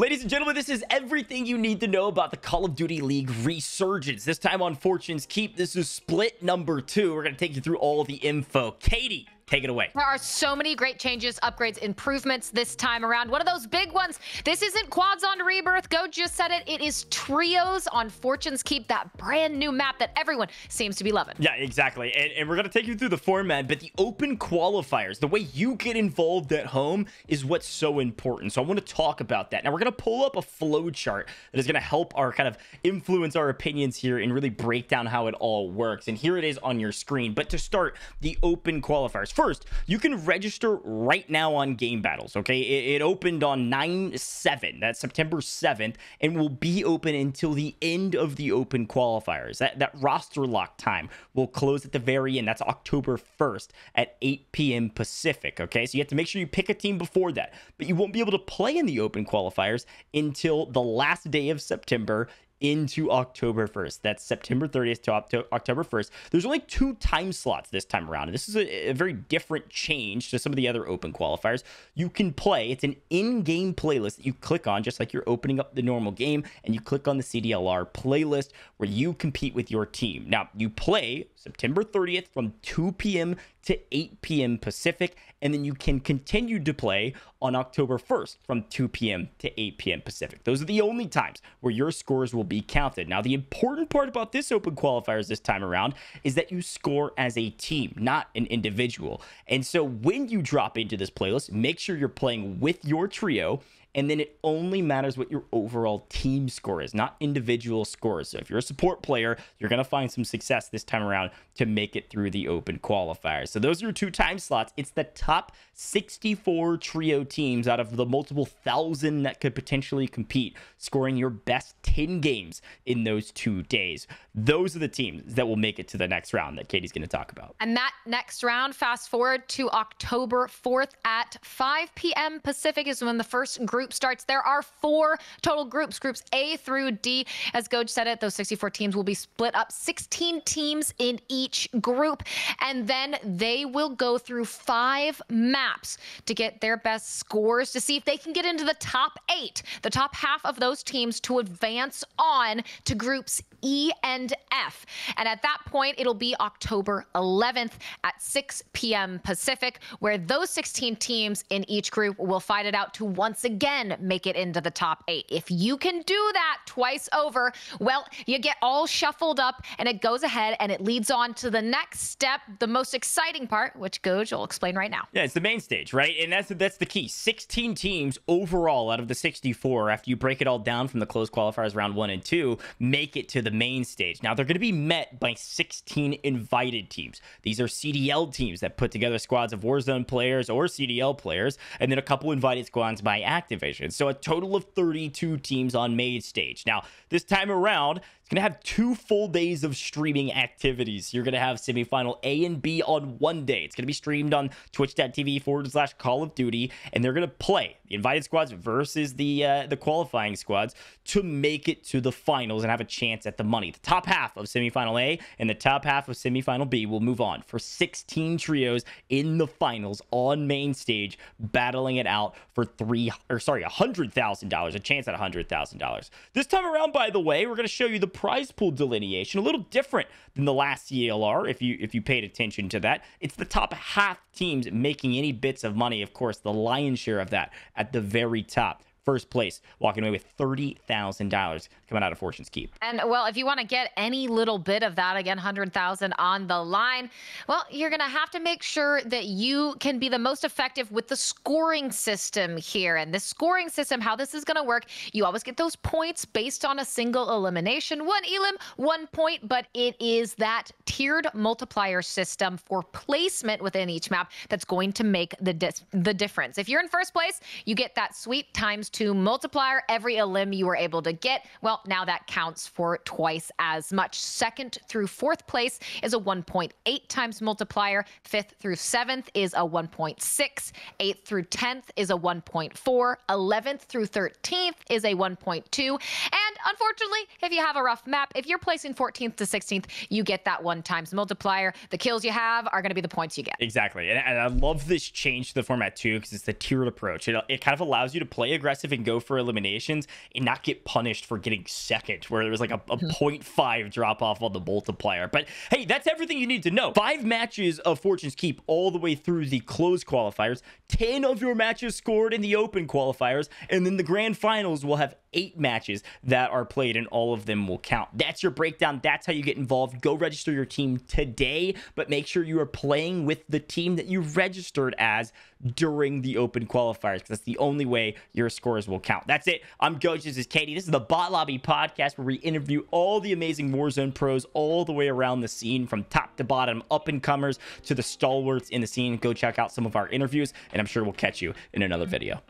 Ladies and gentlemen, this is everything you need to know about the Call of Duty League Resurgence. This time on Fortune's Keep, this is split number 2. We're going to take you through all the info. Katie, take it away. There are so many great changes, upgrades, improvements this time around. One of those big ones, this isn't quads on Rebirth. GOJJ just said it. It is trios on Fortune's Keep, that brand new map that everyone seems to be loving. Yeah, exactly. And we're going to take you through the format, but the open qualifiers, the way you get involved at home is what's so important. So I want to talk about that. Now, we're going to pull up a flow chart that is going to help our kind of influence our opinions here and really break down how it all works. And here it is on your screen. But to start, the open qualifiers. First, you can register right now on Game Battles, okay? It opened on 9/7, that's September 7th, and will be open until the end of the open qualifiers. That roster lock time will close at the very end. That's October 1st at 8 p.m. Pacific, okay? So you have to make sure you pick a team before that, but you won't be able to play in the open qualifiers until the last day of September into October 1st. That's September 30th to October 1st. There's only 2 time slots this time around. And this is a very different change to some of the other open qualifiers. You can play, it's an in-game playlist that you click on, just like you're opening up the normal game, and you click on the CDLR playlist where you compete with your team. Now, you play September 30th from 2 p.m. to 8 p.m. Pacific, and then you can continue to play on October 1st from 2 p.m. to 8 p.m. Pacific. Those are the only times where your scores will be counted. Now, the important part about this open qualifiers this time around is that you score as a team, not an individual. And so when you drop into this playlist, make sure you're playing with your trio, and then it only matters what your overall team score is, not individual scores. So if you're a support player, you're going to find some success this time around to make it through the open qualifiers. So those are your 2 time slots. It's the top 64 trio teams out of the multiple thousand that could potentially compete, scoring your best 10 games in those 2 days. Those are the teams that will make it to the next round that Katie's going to talk about. And that next round, fast forward to October 4th at 5 p.m. Pacific is when the first group starts. There are 4 total groups, groups A through D. As GOJJ said it, those 64 teams will be split up 16 teams in each group, and then they will go through 5 maps to get their best scores to see if they can get into the top 8, the top half of those teams, to advance on to groups E and F. And at that point, it'll be October 11th at 6 p.m. Pacific, where those 16 teams in each group will fight it out to once again make it into the top 8. If you can do that twice over, well, you get all shuffled up and it goes ahead and it leads on to the next step, the most exciting part, which GOJJ will explain right now. Yeah, it's the main stage, right? And that's the key. 16 teams overall out of the 64, after you break it all down from the closed qualifiers round 1 and 2, make it to the main stage. Now, they're going to be met by 16 invited teams. These are CDL teams that put together squads of Warzone players or CDL players, and then a couple invited squads by Activision. So a total of 32 teams on main stage. Now, this time around, it's going to have 2 full days of streaming activities. You're going to have semifinal A and B on one day. It's going to be streamed on twitch.tv/Call of Duty, and they're going to play the invited squads versus the qualifying squads to make it to the finals and have a chance at the money. The top half of semifinal A and the top half of semifinal B will move on for 16 trios in the finals on main stage, battling it out for $100,000, a chance at $100,000. This time around, by the way, we're going to show you the prize pool delineation, a little different than the last CLR, if you paid attention to that. It's the top half teams making any bits of money, of course, the lion's share of that at the very top. First place, walking away with $30,000 coming out of Fortune's Keep. And, well, if you want to get any little bit of that, again, $100,000 on the line, well, you're going to have to make sure that you can be the most effective with the scoring system here. And this scoring system, how this is going to work, you always get those points based on a single elimination. 1 elim, 1 point, but it is that tiered multiplier system for placement within each map that's going to make the difference. If you're in first place, you get that sweet times 2 multiplier. Every elim you were able to get, well, now that counts for twice as much. 2nd through 4th place is a 1.8 times multiplier. 5th through 7th is a 1.6. 8th through 10th is a 1.4. 11th through 13th is a 1.2. And unfortunately, if you have a rough map, if you're placing 14th to 16th, you get that 1 times multiplier. The kills you have are going to be the points you get. Exactly. And I love this change to the format too, because it's the tiered approach. It kind of allows you to play aggressive and go for eliminations and not get punished for getting second, where there was like a 0.5 drop off on the multiplier. But hey, that's everything you need to know. 5 matches of Fortune's Keep all the way through the closed qualifiers, 10 of your matches scored in the open qualifiers, and then the grand finals will have 8 matches that are played, and all of them will count. That's your breakdown. That's how you get involved. Go register your team today, but make sure you are playing with the team that you registered as during the open qualifiers, because that's the only way your scores will count. That's it. I'm GOJJ. This is Katie. This is the Bot Lobby podcast, where we interview all the amazing Warzone pros all the way around the scene, from top to bottom, up and comers to the stalwarts in the scene. Go check out some of our interviews, and I'm sure we'll catch you in another video.